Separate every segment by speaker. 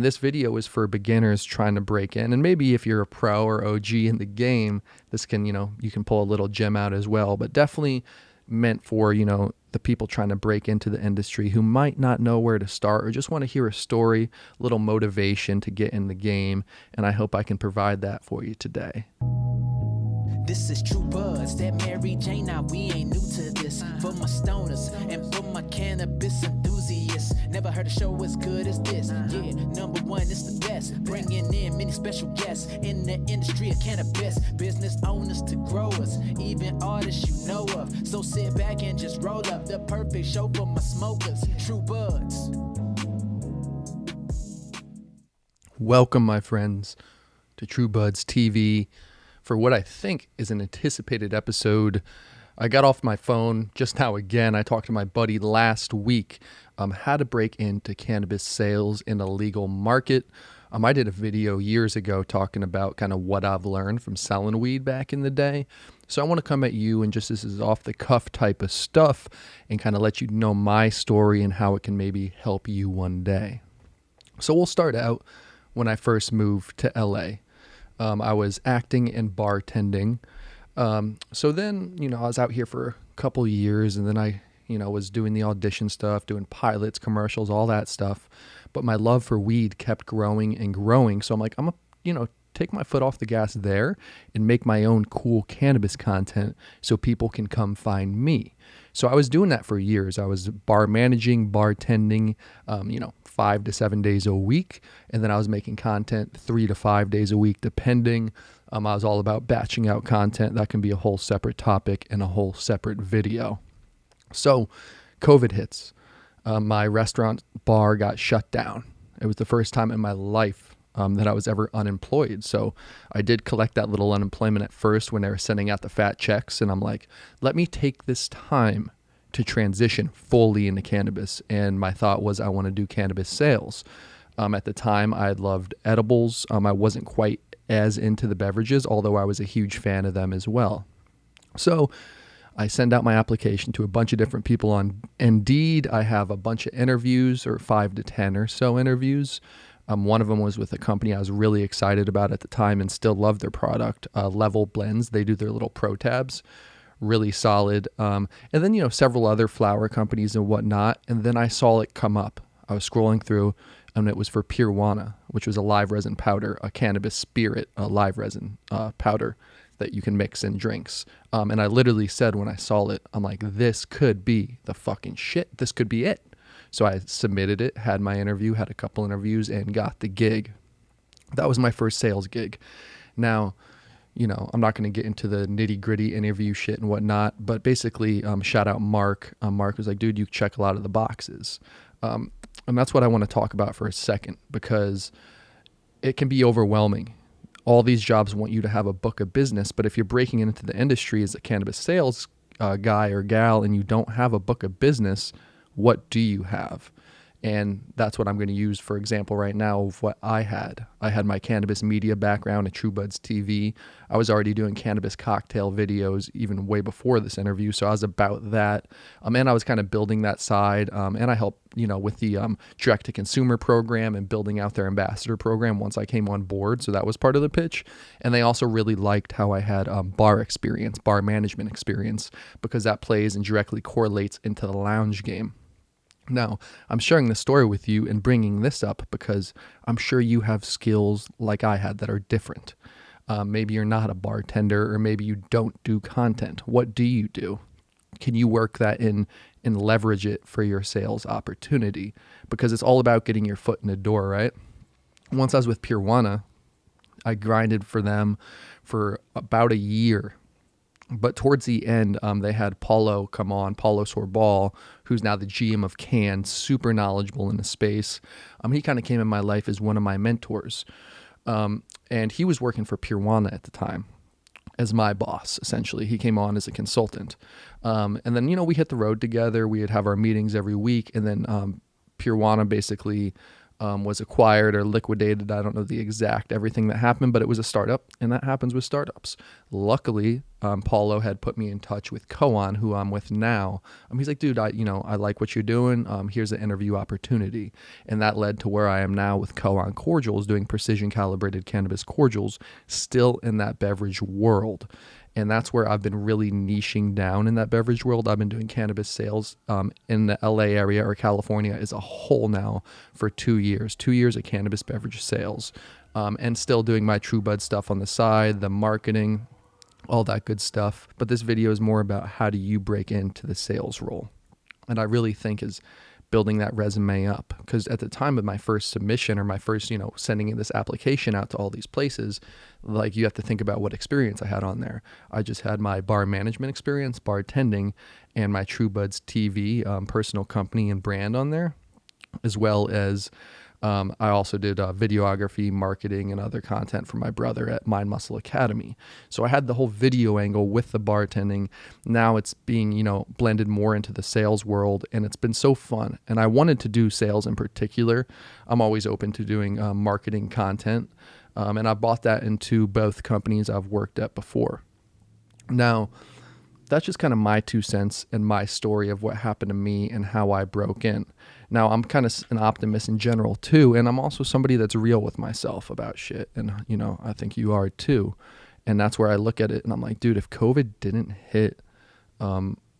Speaker 1: this video is for beginners trying to break in. And maybe if you're a pro or OG in the game, this can, you can pull a little gem out as well. But definitely meant for, the people trying to break into the industry who might not know where to start or just want to hear a story, a little motivation to get in the game. And I hope I can provide that for you today.
Speaker 2: This is True Buds, that Mary Jane, now we ain't new to this. For my stoners and for my cannabis enthusiasts, never heard a show as good as this. Yeah, number one, it's the best, bringing in many special guests in the industry of cannabis. Business owners to growers, even artists you know of. So sit back and just roll up the perfect show for my smokers. True Buds.
Speaker 1: Welcome, my friends, to True Buds TV. For what I think is an anticipated episode. I got off my phone just now again. I talked to my buddy last week, how to break into cannabis sales in a legal market. I did a video years ago talking about kind of what I've learned from selling weed back in the day. So I want to come at you and just, this is off the cuff type of stuff and kind of let you know my story and how it can maybe help you one day. So we'll start out when I first moved to LA. I was acting and bartending. So then, I was out here for a couple years and then I, was doing the audition stuff, doing pilots, commercials, all that stuff. But my love for weed kept growing and growing. So I'm like, I'm going to, take my foot off the gas there and make my own cool cannabis content so people can come find me. So I was doing that for years. I was bar managing, bartending, 5 to 7 days a week. And then I was making content 3 to 5 days a week, depending. I was all about batching out content. That can be a whole separate topic and a whole separate video. So COVID hits. My restaurant bar got shut down. It was the first time in my life that I was ever unemployed. So I did collect that little unemployment at first when they were sending out the fat checks. And I'm like, let me take this time to transition fully into cannabis. And my thought was I want to do cannabis sales. At the time, I had loved edibles. I wasn't quite as into the beverages, although I was a huge fan of them as well. So I send out my application to a bunch of different people on Indeed. I have a bunch of interviews, or 5 to 10 or so interviews. One of them was with a company I was really excited about at the time and still love their product, Level Blends. They do their little pro tabs, really solid. And then, several other flower companies and whatnot. And then I saw it come up. I was scrolling through and it was for Purwana, which was a live resin powder, a cannabis spirit, a live resin powder that you can mix in drinks. And I literally said when I saw it, I'm like, this could be the fucking shit. This could be it. So I submitted it, had my interview, had a couple interviews, and got the gig. That was my first sales gig. Now, I'm not going to get into the nitty gritty interview shit and whatnot, but basically, shout out Mark. Mark was like, dude, you check a lot of the boxes. And that's what I want to talk about for a second, because it can be overwhelming. All these jobs want you to have a book of business, but if you're breaking into the industry as a cannabis sales guy or gal and you don't have a book of business, what do you have? And that's what I'm going to use, for example, right now of what I had. I had my cannabis media background at True Buds TV. I was already doing cannabis cocktail videos even way before this interview. So I was about that. And I was kind of building that side. And I helped, with the direct to consumer program and building out their ambassador program once I came on board. So that was part of the pitch. And they also really liked how I had bar experience, bar management experience, because that plays and directly correlates into the lounge game. Now, I'm sharing this story with you and bringing this up because I'm sure you have skills like I had that are different. Maybe you're not a bartender, or maybe you don't do content. What do you do? Can you work that in and leverage it for your sales opportunity? Because it's all about getting your foot in the door, right? Once I was with Purwana, I grinded for them for about a year. But towards the end, they had Paulo come on, Paulo Sorbal, who's now the GM of Can, super knowledgeable in the space. He kind of came in my life as one of my mentors. And he was working for Purwana at the time as my boss, essentially. He came on as a consultant. And then, we hit the road together. We'd have our meetings every week. And then Purwana basically was acquired or liquidated. I don't know the exact everything that happened, but it was a startup, and that happens with startups. Luckily, Paulo had put me in touch with Koan, who I'm with now. He's like, dude, I like what you're doing. Here's an interview opportunity, and that led to where I am now with Koan Cordials, doing precision calibrated cannabis cordials, still in that beverage world. And that's where I've been really niching down in that beverage world. I've been doing cannabis sales in the LA area or California as a whole now for 2 years. 2 years of cannabis beverage sales, and still doing my True Bud stuff on the side, the marketing, all that good stuff. But this video is more about how do you break into the sales role. And I really think is building that resume up, because at the time of my first submission or my first, sending in this application out to all these places, like you have to think about what experience I had on there. I just had my bar management experience, bartending, and my True Buds TV personal company and brand on there, as well as I also did videography, marketing, and other content for my brother at Mind Muscle Academy. So I had the whole video angle with the bartending. Now it's being, blended more into the sales world, and it's been so fun. And I wanted to do sales in particular. I'm always open to doing marketing content, and I bought that into both companies I've worked at before. Now, that's just kind of my 2 cents and my story of what happened to me and how I broke in. Now, I'm kind of an optimist in general too, and I'm also somebody that's real with myself about shit. And, I think you are too. And that's where I look at it and I'm like, dude, if COVID didn't hit,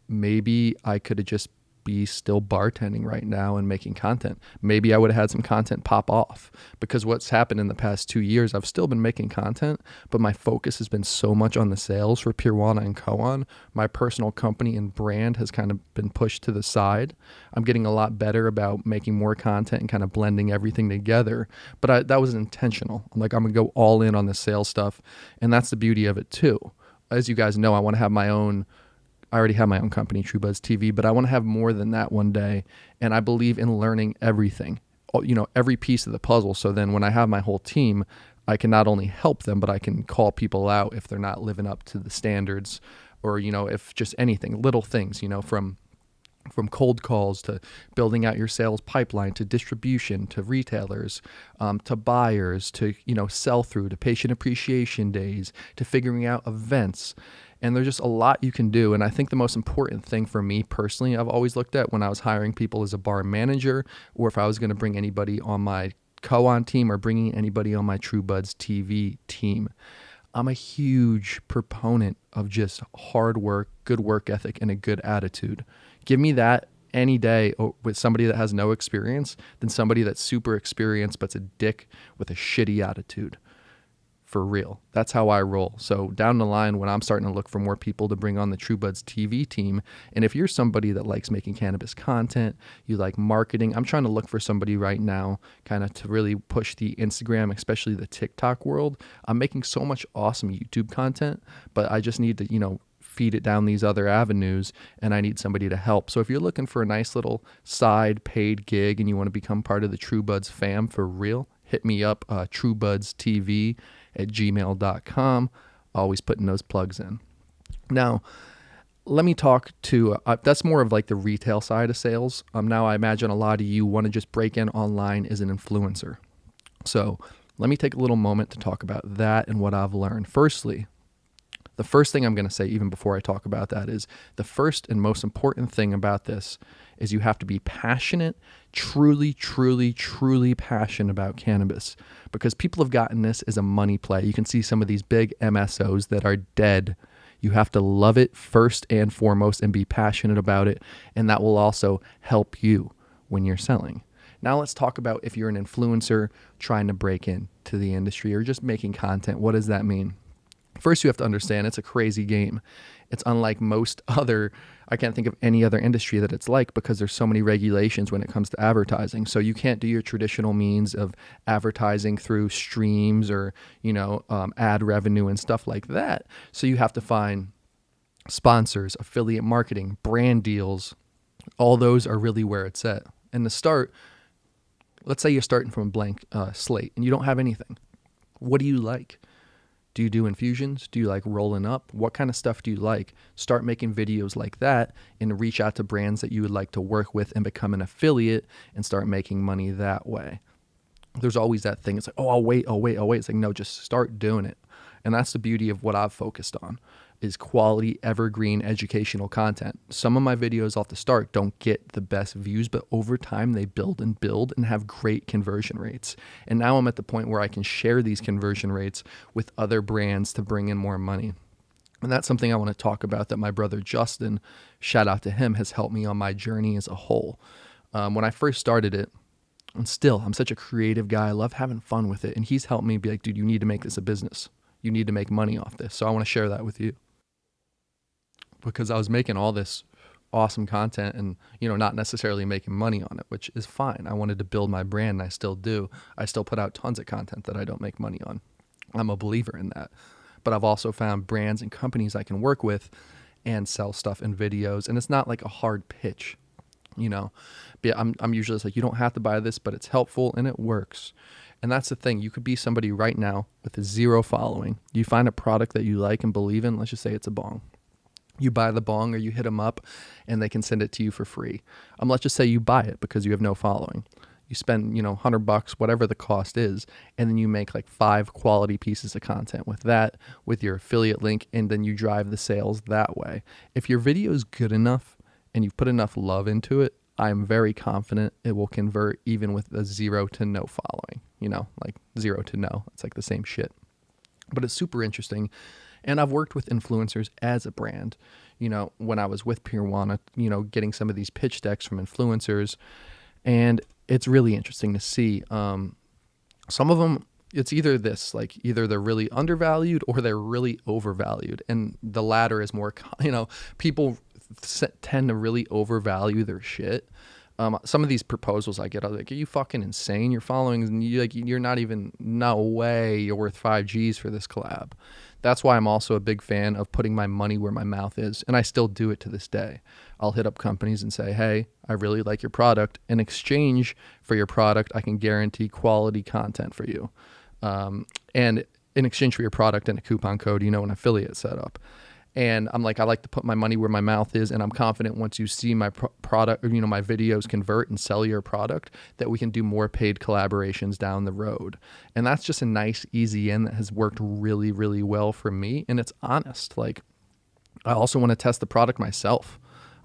Speaker 1: maybe I could have just be still bartending right now and making content. Maybe I would have had some content pop off, because what's happened in the past 2 years, I've still been making content, but my focus has been so much on the sales for Pirwana and Koan. My personal company and brand has kind of been pushed to the side. I'm getting a lot better about making more content and kind of blending everything together, but that was intentional. I'm like, I'm gonna go all in on the sales stuff, and that's the beauty of it too. As you guys know, I already have my own company, True Buds TV, but I want to have more than that one day. And I believe in learning everything, every piece of the puzzle. So then when I have my whole team, I can not only help them, but I can call people out if they're not living up to the standards, or, if just anything, little things, from cold calls to building out your sales pipeline, to distribution, to retailers, to buyers, to, sell through, to patient appreciation days, to figuring out events. And there's just a lot you can do. And I think the most important thing for me personally, I've always looked at when I was hiring people as a bar manager, or if I was going to bring anybody on my Koan team or bringing anybody on my True Buds TV team, I'm a huge proponent of just hard work, good work ethic, and a good attitude. Give me that any day with somebody that has no experience than somebody that's super experienced but's a dick with a shitty attitude. For real. That's how I roll. So down the line, when I'm starting to look for more people to bring on the True Buds TV team, and if you're somebody that likes making cannabis content, you like marketing, I'm trying to look for somebody right now kind of to really push the Instagram, especially the TikTok world. I'm making so much awesome YouTube content, but I just need to, feed it down these other avenues, and I need somebody to help. So if you're looking for a nice little side paid gig and you want to become part of the True Buds fam for real, hit me up, truebudstv@gmail.com. Always putting those plugs in. Now, let me talk to, that's more of like the retail side of sales. Now I imagine a lot of you want to just break in online as an influencer. So let me take a little moment to talk about that and what I've learned. Firstly, the first thing I'm going to say, even before I talk about that, is the first and most important thing about this is you have to be passionate, truly, truly, truly passionate about cannabis, because people have gotten this as a money play. You can see some of these big MSOs that are dead. You have to love it first and foremost and be passionate about it, and that will also help you when you're selling. Now let's talk about if you're an influencer trying to break into the industry or just making content. What does that mean? First, you have to understand it's a crazy game. It's unlike most other, I can't think of any other industry that it's like, because there's so many regulations when it comes to advertising. So you can't do your traditional means of advertising through streams or, ad revenue and stuff like that. So you have to find sponsors, affiliate marketing, brand deals. All those are really where it's at. And to start, let's say you're starting from a blank slate and you don't have anything. What do you like? Do you do infusions? Do you like rolling up? What kind of stuff do you like? Start making videos like that and reach out to brands that you would like to work with and become an affiliate and start making money that way. there's always that thing. It's like, oh, I'll wait, I'll wait, I'll wait. It's like, no, just start doing it. And that's the beauty of what I've focused on, is quality, evergreen, educational content. Some of my videos off the start don't get the best views, but over time they build and have great conversion rates. And now I'm at the point where I can share these conversion rates with other brands to bring in more money. And that's something I want to talk about, that my brother Justin, shout out to him, has helped me on my journey as a whole. When I first started it, and still, I'm such a creative guy. I love having fun with it. And he's helped me be like, dude, you need to make this a business. You need to make money off this. So I want to share that with you, because I was making all this awesome content and, not necessarily making money on it, which is fine. I wanted to build my brand, and I still do. I still put out tons of content that I don't make money on. I'm a believer in that. But I've also found brands and companies I can work with and sell stuff in videos. And it's not like a hard pitch. But I'm usually just like, you don't have to buy this, but it's helpful and it works. And that's the thing. You could be somebody right now with a zero following. You find a product that you like and believe in. Let's just say it's a bong. You buy the bong, or you hit them up and they can send it to you for free. Let's just say you buy it because you have no following. You spend, $100, whatever the cost is, and then you make like 5 quality pieces of content with that, with your affiliate link, and then you drive the sales that way. If your video is good enough and you've put enough love into it, I'm very confident it will convert even with a 0 to no following, like 0 to no. It's like the same shit. But it's super interesting. And I've worked with influencers as a brand, when I was with Pirwana, getting some of these pitch decks from influencers. And it's really interesting to see. Some of them, it's either this, like either they're really undervalued or they're really overvalued. And the latter is more, people tend to really overvalue their shit. Some of these proposals I get, I'm like, are you fucking insane? You're following, you're not even, no way you're worth 5 G's for this collab. That's why I'm also a big fan of putting my money where my mouth is. And I still do it to this day. I'll hit up companies and say, hey, I really like your product. In exchange for your product, I can guarantee quality content for you. And in exchange for your product and a coupon code, an affiliate setup. And I'm like, I like to put my money where my mouth is. And I'm confident once you see my product, my videos convert and sell your product, that we can do more paid collaborations down the road. And that's just a nice, easy in that has worked really, really well for me. And it's honest. Like, I also want to test the product myself.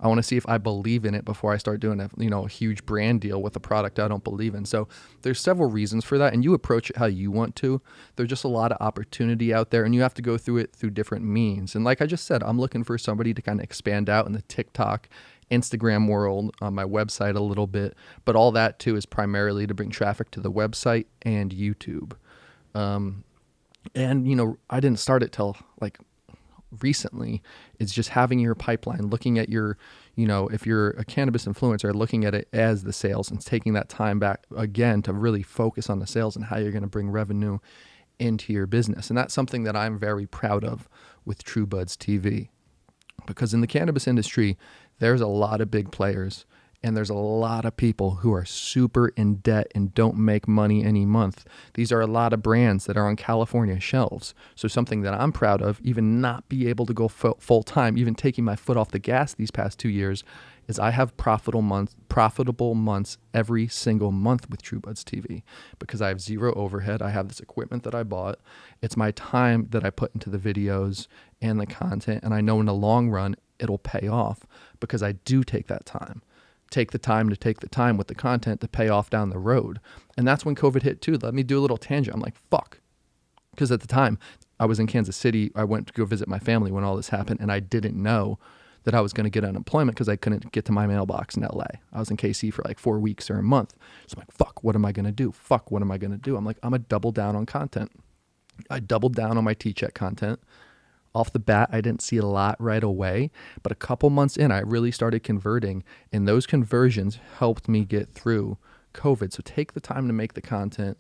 Speaker 1: I want to see if I believe in it before I start doing a huge brand deal with a product I don't believe in. So there's several reasons for that, and you approach it how you want to. There's just a lot of opportunity out there, and you have to go through it through different means. And like I just said, I'm looking for somebody to kind of expand out in the TikTok, Instagram world, on my website a little bit, but all that too is primarily to bring traffic to the website and YouTube. And I didn't start it till like recently. It's just having your pipeline, looking at your, if you're a cannabis influencer, looking at it as the sales and taking that time back again to really focus on the sales and how you're going to bring revenue into your business. And that's something that I'm very proud of with TrueBuds TV, because in the cannabis industry, there's a lot of big players. And there's a lot of people who are super in debt and don't make money any month. These are a lot of brands that are on California shelves. So something that I'm proud of, even not be able to go full time, even taking my foot off the gas these past 2 years, is I have profitable months every single month with TrueBuds TV, because I have 0 overhead. I have this equipment that I bought. It's my time that I put into the videos and the content. And I know in the long run, it'll pay off because I do take that time. Take the time with the content to pay off down the road. And that's when COVID hit too. Let me do a little tangent. I'm like, fuck. Because at the time I was in Kansas City, I went to go visit my family when all this happened, and I didn't know that I was going to get unemployment because I couldn't get to my mailbox in LA. I was in KC for like 4 weeks or a month. So I'm like, fuck, what am I going to do? I'm like, I'm going to double down on content. I doubled down on my T-Check content. Off the bat, I didn't see a lot right away, but a couple months in, I really started converting, and those conversions helped me get through COVID. So take the time to make the content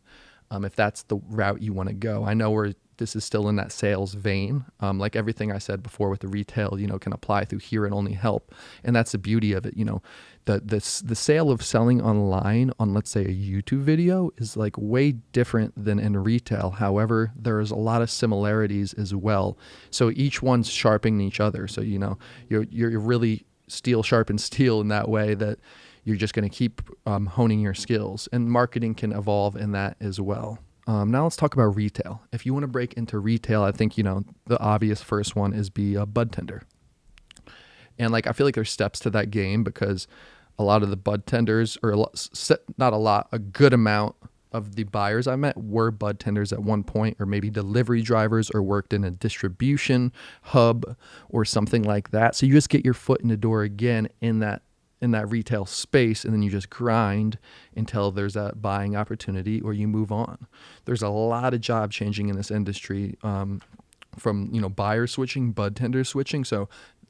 Speaker 1: if that's the route you want to go. I know this is still in that sales vein. Like everything I said before with the retail, can apply through here and only help. And that's the beauty of it. The sale of selling online on, let's say, a YouTube video is like way different than in retail. However, there's a lot of similarities as well. So each one's sharpening each other. So, you're really steel sharpens steel in that way, that you're just going to keep honing your skills, and marketing can evolve in that as well. Now let's talk about retail. If you want to break into retail, I think, the obvious first one is be a bud tender. And like, I feel like there's steps to that game, because a lot of the bud tenders, or not a lot, a good amount of the buyers I met were bud tenders at one point, or maybe delivery drivers, or worked in a distribution hub or something like that. So you just get your foot in the door again in that retail space, and then you just grind until there's that buying opportunity, or you move on. There's a lot of job changing in this industry, from buyer switching, bud tender switching.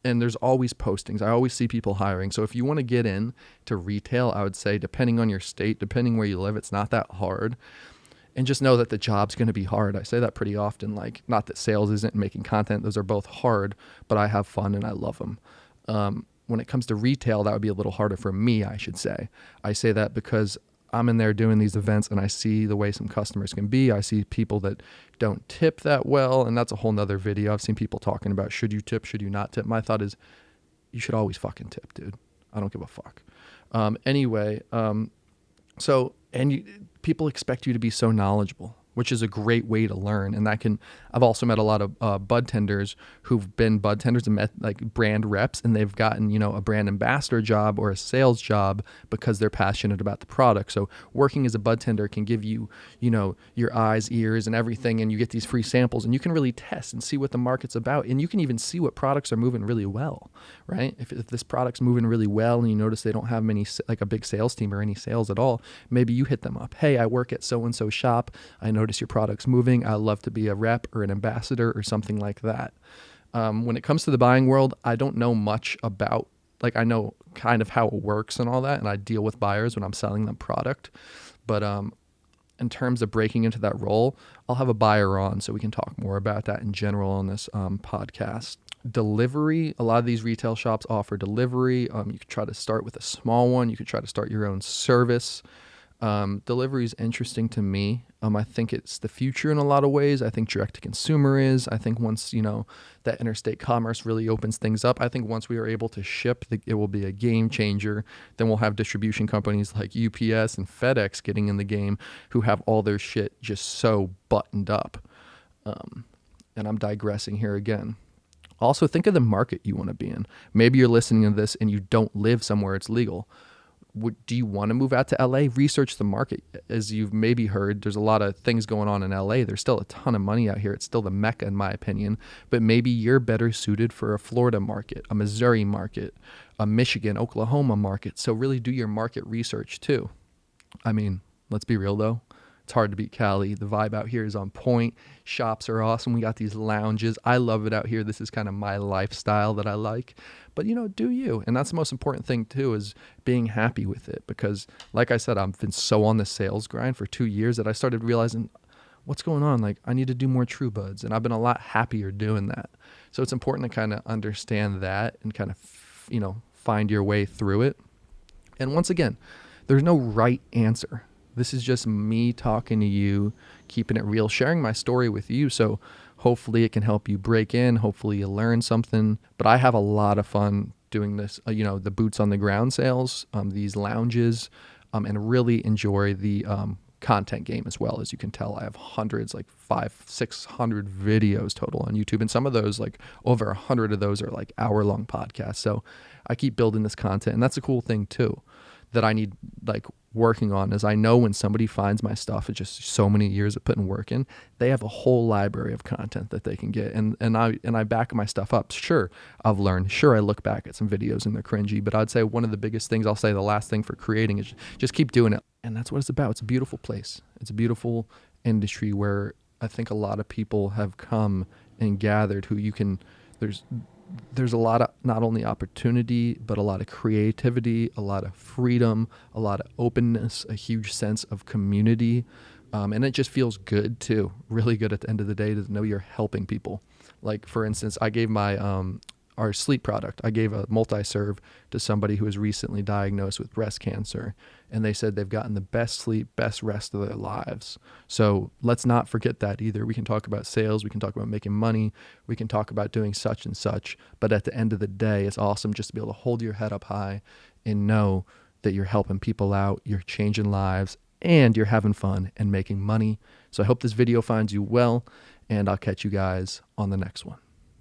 Speaker 1: And there's always postings. I always see people hiring. So if you want to get in to retail, I would say, depending on your state, depending where you live, it's not that hard. And just know that the job's going to be hard. I say that pretty often. Like, not that sales isn't, making content. Those are both hard, but I have fun and I love them. When it comes to retail, that would be a little harder for me, I should say. I say that because I'm in there doing these events, and I see the way some customers can be. I see people that don't tip that well, and that's a whole nother video. I've seen people talking about, should you tip, should you not tip? My thought is, you should always fucking tip, dude. I don't give a fuck. People expect you to be so knowledgeable, which is a great way to learn. And I've also met a lot of bud tenders who've been bud tenders and met like brand reps, and they've gotten, a brand ambassador job or a sales job because they're passionate about the product. So working as a bud tender can give you, your eyes, ears, and everything, and you get these free samples, and you can really test and see what the market's about. And you can even see what products are moving really well, right? If this product's moving really well and you notice they don't have a big sales team or any sales at all, maybe you hit them up. Hey, I work at so-and-so shop. I notice your product's moving. I'd love to be a rep or an ambassador or something like that. When it comes to the buying world, I don't know much about, I know kind of how it works and all that, and I deal with buyers when I'm selling them product. But in terms of breaking into that role, I'll have a buyer on so we can talk more about that in general on this podcast. Delivery, a lot of these retail shops offer delivery. You could try to start with a small one. You could try to start your own service. Delivery is interesting to me. I think it's the future in a lot of ways. I think direct to consumer is. I think once, that interstate commerce really opens things up, I think once we are able to ship, it will be a game changer. Then we'll have distribution companies like UPS and FedEx getting in the game, who have all their shit just so buttoned up. And I'm digressing here again. Also, think of the market you want to be in. Maybe you're listening to this and you don't live somewhere it's legal. Do you want to move out to LA? Research the market. As you've maybe heard, there's a lot of things going on in LA. There's still a ton of money out here. It's still the Mecca, in my opinion. But maybe you're better suited for a Florida market, a Missouri market, a Michigan, Oklahoma market. So really do your market research too. I mean, let's be real though. It's hard to beat Cali. The vibe out here is on point. Shops are awesome. We got these lounges. I love it out here. This is kind of my lifestyle that I like. But, do you. And that's the most important thing, too, is being happy with it. Because, like I said, I've been so on the sales grind for 2 years that I started realizing, what's going on? Like, I need to do more True Buds. And I've been a lot happier doing that. So it's important to kind of understand that and kind of, find your way through it. And once again, there's no right answer. This is just me talking to you, keeping it real, sharing my story with you. So hopefully it can help you break in. Hopefully you learn something. But I have a lot of fun doing this, the boots on the ground sales, these lounges, and really enjoy the content game as well. As you can tell, I have hundreds, like 500-600 videos total on YouTube. And some of those, like over 100 of those are like hour-long podcasts. So I keep building this content. And that's a cool thing too, that I need working on, is I know when somebody finds my stuff, it's just so many years of putting work in, they have a whole library of content that they can get. And I back my stuff up. Sure, I've learned. Sure, I look back at some videos and they're cringy, but I'd say one of the biggest things, I'll say the last thing for creating, is just keep doing it. And that's what it's about. It's a beautiful place. It's a beautiful industry where I think a lot of people have come and gathered there's a lot of not only opportunity, but a lot of creativity, a lot of freedom, a lot of openness, a huge sense of community. And it just feels good too, really good at the end of the day to know you're helping people. Like, for instance, I gave our sleep product, I gave a multi-serve to somebody who was recently diagnosed with breast cancer. And they said they've gotten the best sleep, best rest of their lives. So let's not forget that either. We can talk about sales. We can talk about making money. We can talk about doing such and such. But at the end of the day, it's awesome just to be able to hold your head up high and know that you're helping people out, you're changing lives, and you're having fun and making money. So I hope this video finds you well, and I'll catch you guys on the next one.